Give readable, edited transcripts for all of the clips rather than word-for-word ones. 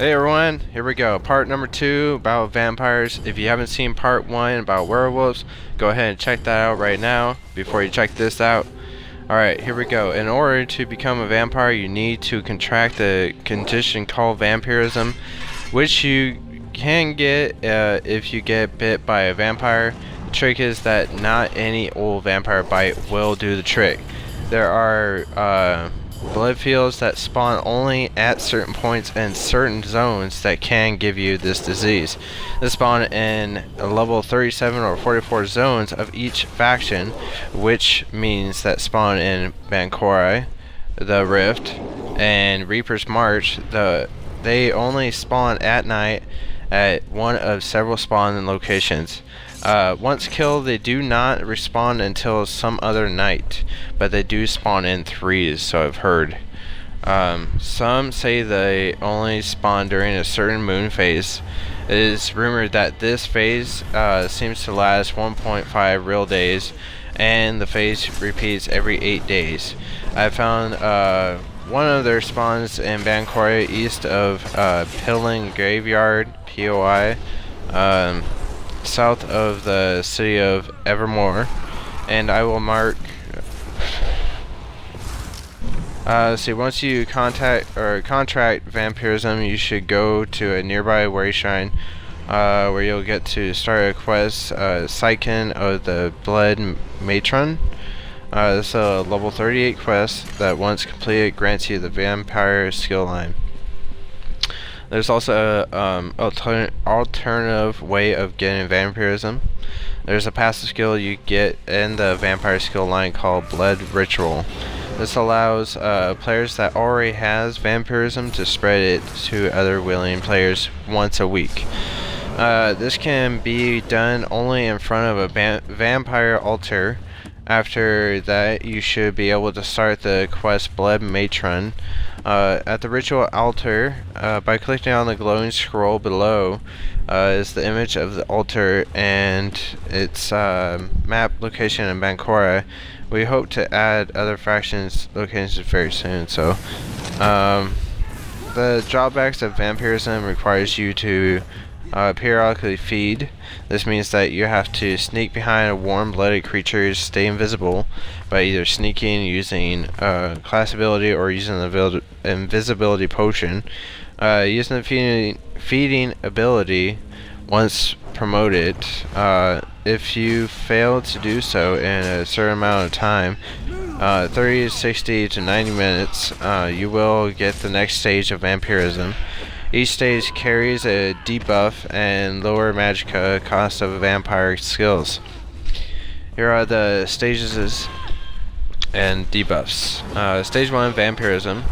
Hey everyone, here we go. Part number 2 about vampires. If you haven't seen part 1 about werewolves, go ahead and check that out right now before you check this out. Alright, here we go. In order to become a vampire, you need to contract the condition called vampirism, which you can get if you get bit by a vampire. The trick is that not any old vampire bite will do the trick. There are blood fields that spawn only at certain points and certain zones that can give you this disease. They spawn in level 37 or 44 zones of each faction, which means that spawn in Bancori, the Rift, and Reaper's March. They only spawn at night at one of several spawn locations. Once killed, they do not respawn until some other night, but they do spawn in threes, so I've heard. Some say they only spawn during a certain moon phase. It is rumored that this phase seems to last 1.5 real days, and the phase repeats every 8 days. I found one of their spawns in Bancori, east of Pilling Graveyard, POI. South of the city of Evermore, and I will mark. See, once you contract vampirism, you should go to a nearby warrior shrine, where you'll get to start a quest, Psychen of the Blood Matron. This is a level 38 quest that, once completed, grants you the vampire skill line. There's also an alternative way of getting vampirism. There's a passive skill you get in the vampire skill line called Blood Ritual. This allows players that already has vampirism to spread it to other willing players once a week. This can be done only in front of a vampire altar. After that, you should be able to start the quest Blood Matron. At the ritual altar, by clicking on the glowing scroll below, is the image of the altar and its map location in Bancora. We hope to add other factions locations very soon. So, the drawbacks of vampirism requires you to periodically feed. This means that you have to sneak behind warm-blooded creatures, stay invisible by either sneaking, using class ability, or using the invisibility potion. Using the feeding ability, once promoted, if you fail to do so in a certain amount of time, 30 to 60 to 90 minutes, you will get the next stage of vampirism. Each stage carries a debuff and lower magicka cost of vampire skills. Here are the stages and debuffs. Stage 1, Vampirism.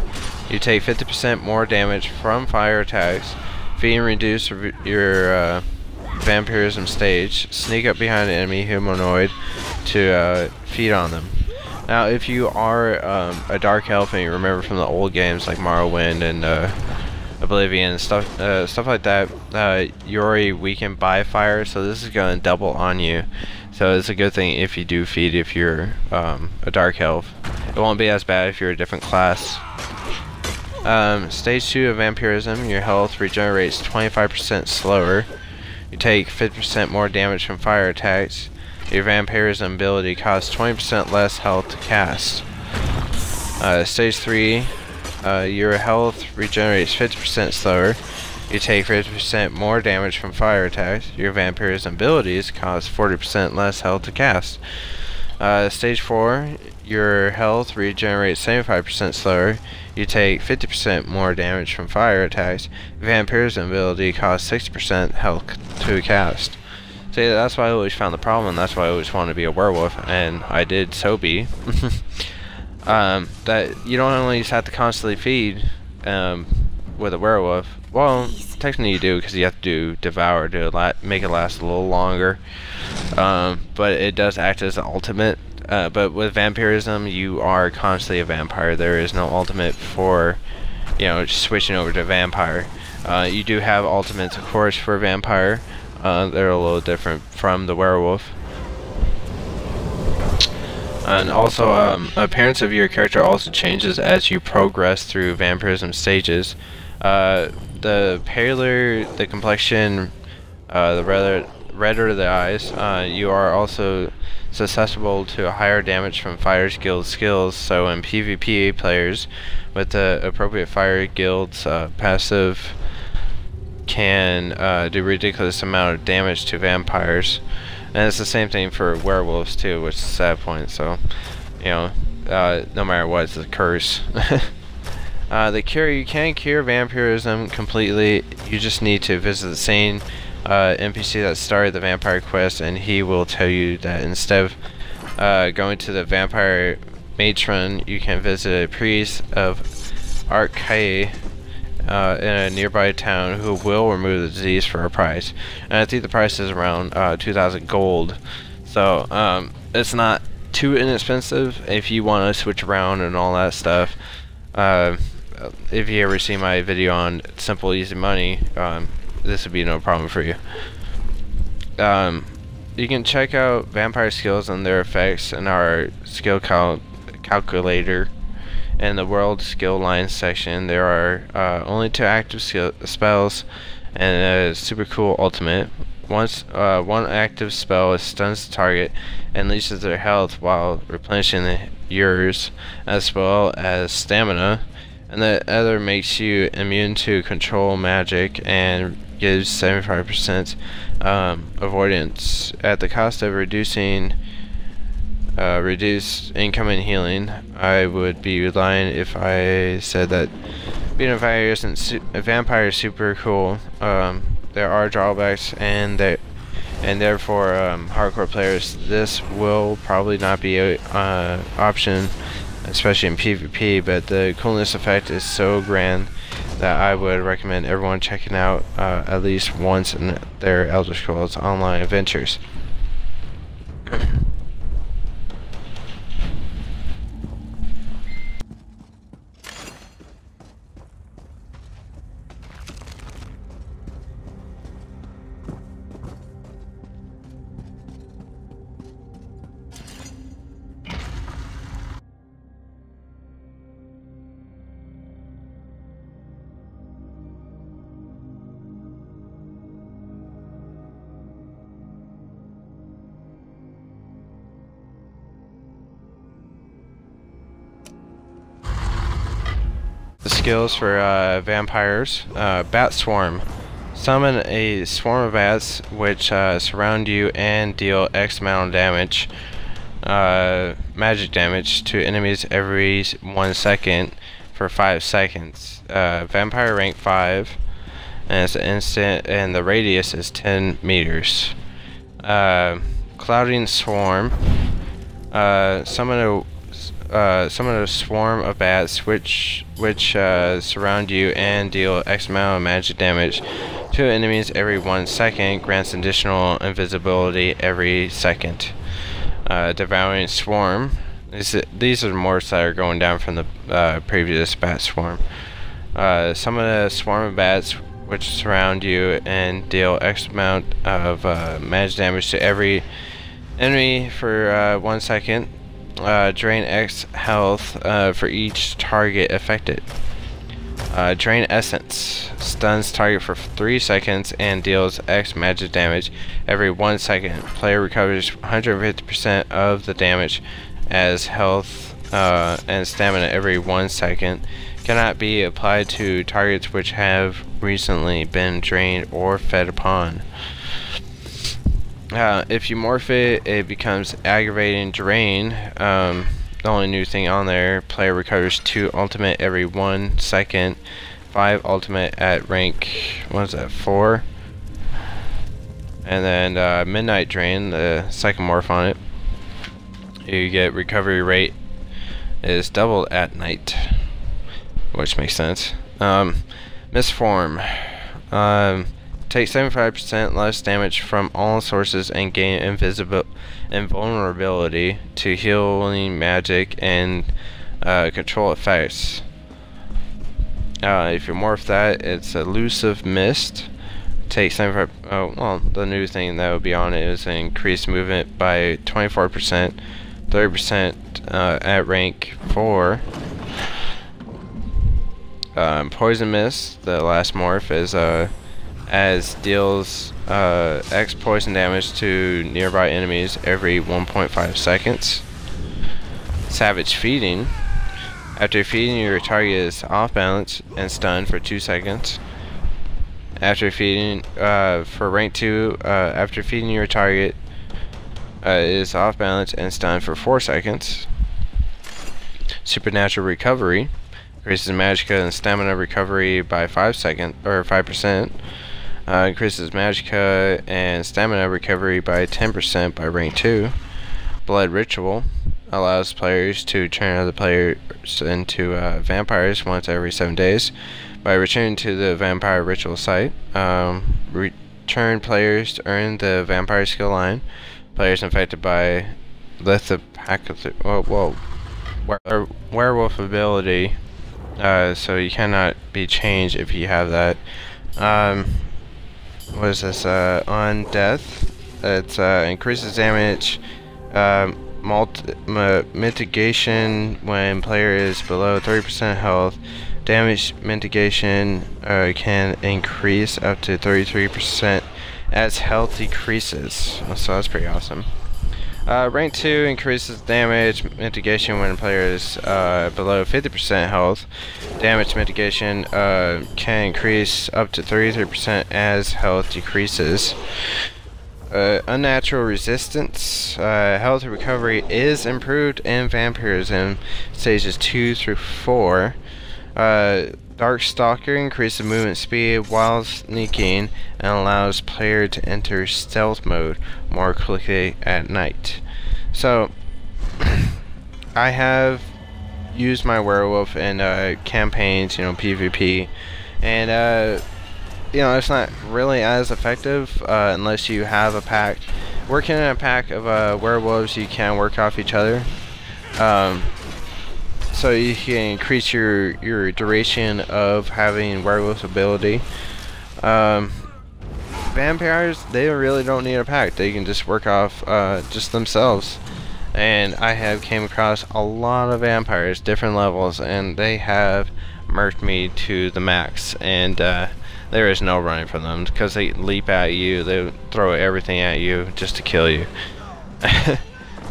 You take 50% more damage from fire attacks. Feed and reduce your vampirism stage. Sneak up behind an enemy humanoid to feed on them. Now, if you are a dark elf and you remember from the old games like Morrowind and Oblivion, stuff like that, you're already weakened by fire, so this is going to double on you. So it's a good thing if you do feed if you're a dark elf. It won't be as bad if you're a different class. Stage 2 of Vampirism, your health regenerates 25% slower. You take 50% more damage from fire attacks. Your Vampirism ability costs 20% less health to cast. Stage 3, your health regenerates 50% slower. You take 50% more damage from fire attacks. Your vampirism abilities cost 40% less health to cast. Stage 4, your health regenerates 75% slower. You take 50% more damage from fire attacks. Vampirism ability costs 60% health to cast. See, that's why I always found the problem. That's why I always wanted to be a werewolf, and I did so be. That you don't only just have to constantly feed with a werewolf. Well, technically you do, because you have to do devour to make it last a little longer. But it does act as an ultimate. But with vampirism, you are constantly a vampire. There is no ultimate for, switching over to vampire. You do have ultimates, of course, for vampire. They're a little different from the werewolf. And also, appearance of your character also changes as you progress through vampirism stages. the paler the complexion, the redder the eyes, you are also susceptible to higher damage from Fire Guild skills. So in PvP, players with the appropriate Fire Guild's passive can do ridiculous amount of damage to vampires, and it's the same thing for werewolves too, which is a sad point. So, you know, no matter what, it's a curse. The cure, you can cure vampirism completely. You just need to visit the same NPC that started the vampire quest, and he will tell you that instead of going to the vampire matron, you can visit a priest of Arcae in a nearby town who will remove the disease for a price. And I think the price is around 2,000 gold. So it's not too inexpensive if you want to switch around and all that stuff. If you ever see my video on simple easy money, this would be no problem for you. You can check out vampire skills and their effects in our skill calculator in the world skill line section. There are only 2 active spells and a super cool ultimate. Once one active spell stuns the target and leaches their health while replenishing yours, as well as stamina, and the other makes you immune to control magic and gives 75% avoidance at the cost of reducing reduced incoming healing. I would be lying if I said that being a vampire is super cool. There are drawbacks, and therefore hardcore players, this will probably not be an option, especially in PvP, but the coolness effect is so grand that I would recommend everyone checking out at least once in their Elder Scrolls Online adventures. The skills for vampires. Bat Swarm. Summon a swarm of bats which surround you and deal X amount of damage, magic damage, to enemies every 1 second for 5 seconds. Vampire rank 5, and it's an instant, and the radius is 10 meters. Clouding Swarm. Summon a swarm of bats which surround you and deal X amount of magic damage to enemies every 1 second, grants additional invisibility every second. Devouring Swarm. These are the morphs that are going down from the previous Bat Swarm. Summon a swarm of bats which surround you and deal X amount of magic damage to every enemy for 1 second. Drain X health for each target affected. Drain Essence. Stuns target for 3 seconds and deals X magic damage every 1 second. Player recovers 150% of the damage as health and stamina every 1 second. Cannot be applied to targets which have recently been drained or fed upon. If you morph it, it becomes Aggravating Drain. The only new thing on there, player recovers 2 ultimate every 1 second, 5 ultimate at rank, what is that, 4? And then Midnight Drain, the second morph on it, you get recovery rate is doubled at night, which makes sense. Misform. Take 75% less damage from all sources and gain invulnerability to healing magic and control effects. If you morph that, it's Elusive Mist. Take 75. Oh, well, the new thing that would be on it is increased movement by 24%, 30% at rank 4. Poison Mist, the last morph, is deals X poison damage to nearby enemies every 1.5 seconds. Savage Feeding. After feeding, your target is off balance and stunned for 2 seconds. After feeding, for rank 2, after feeding, your target is off balance and stunned for 4 seconds. Supernatural Recovery increases magicka and stamina recovery by 5%. Increases magicka and stamina recovery by 10% by rank 2. Blood Ritual allows players to turn other players into vampires once every 7 days. By returning to the vampire ritual site, return players to earn the vampire skill line. Players infected by let the pack of the werewolf ability, so you cannot be changed if you have that. What is this? On death, it increases damage mitigation when player is below 30% health. Damage mitigation can increase up to 33% as health decreases. So that's pretty awesome. Rank 2 increases damage mitigation when player is below 50% health. Damage mitigation can increase up to 33% as health decreases. Unnatural Resistance. Health recovery is improved in vampirism stages 2 through 4. Dark Stalker increases movement speed while sneaking and allows player to enter stealth mode more quickly at night. So I have used my werewolf in campaigns, PvP, and it's not really as effective unless you have a pack. Working in a pack of werewolves, you can work off each other. So you can increase your duration of having werewolf ability. Vampires, they really don't need a pack. They can just work off just themselves. And I have came across a lot of vampires, different levels, and they have murked me to the max. And there is no running from them because they leap at you, they throw everything at you just to kill you.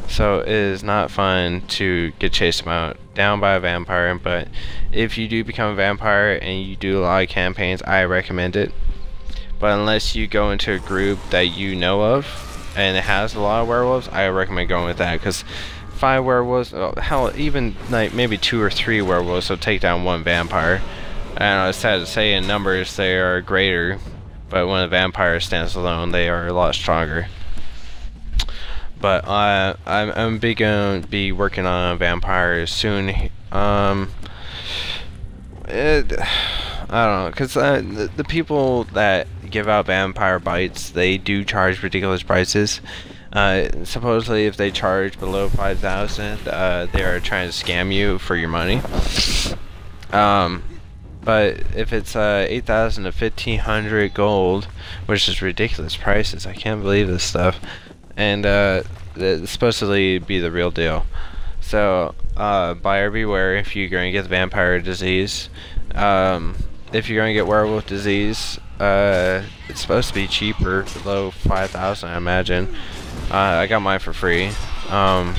So it is not fun to get chased down by a vampire, but if you do become a vampire and you do a lot of campaigns, I recommend it. But unless you go into a group that you know of and it has a lot of werewolves, I recommend going with that, because 5 werewolves, hell, even like maybe 2 or 3 werewolves will take down 1 vampire. I know it's sad to say, in numbers they are greater, but when a vampire stands alone, they are a lot stronger. But I'm going to be working on vampires soon. I don't know, because the people that give out vampire bites, they do charge ridiculous prices. Supposedly, if they charge below 5,000, they are trying to scam you for your money. But if it's 8,000 to 1,500 gold, which is ridiculous prices, I can't believe this stuff. And it's supposedly be the real deal. So buyer beware if you're going to get the vampire disease. If you're going to get werewolf disease, it's supposed to be cheaper, below 5,000, I imagine. I got mine for free. I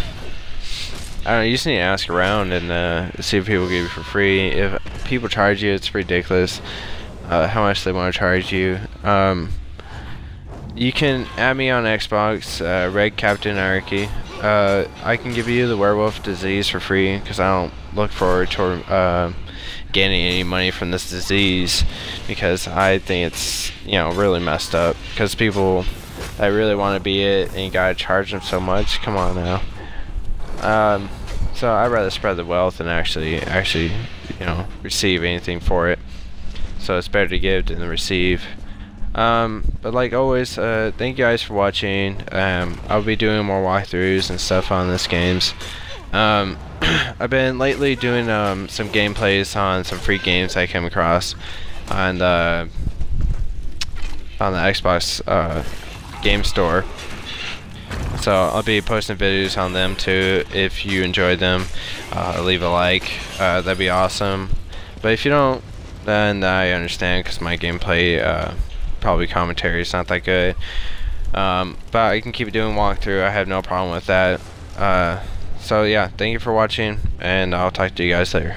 don't know, you just need to ask around and see if people give you for free. If people charge you, it's ridiculous how much they want to charge you. You can add me on Xbox, Red Captain Anarchy. I can give you the werewolf disease for free because I don't look forward to gaining any money from this disease, because I think it's really messed up, because people that really want to be it and you gotta charge them so much. Come on now. So I'd rather spread the wealth than actually receive anything for it. So it's better to give than to receive. But like always, thank you guys for watching. I'll be doing more walkthroughs and stuff on this games. I've been lately doing some gameplays on some free games I came across on the Xbox game store. So I'll be posting videos on them too. If you enjoyed them, leave a like, that'd be awesome. But if you don't And I understand because my gameplay, probably commentary is not that good. But I can keep doing walkthrough. I have no problem with that. So yeah, thank you for watching, and I'll talk to you guys later.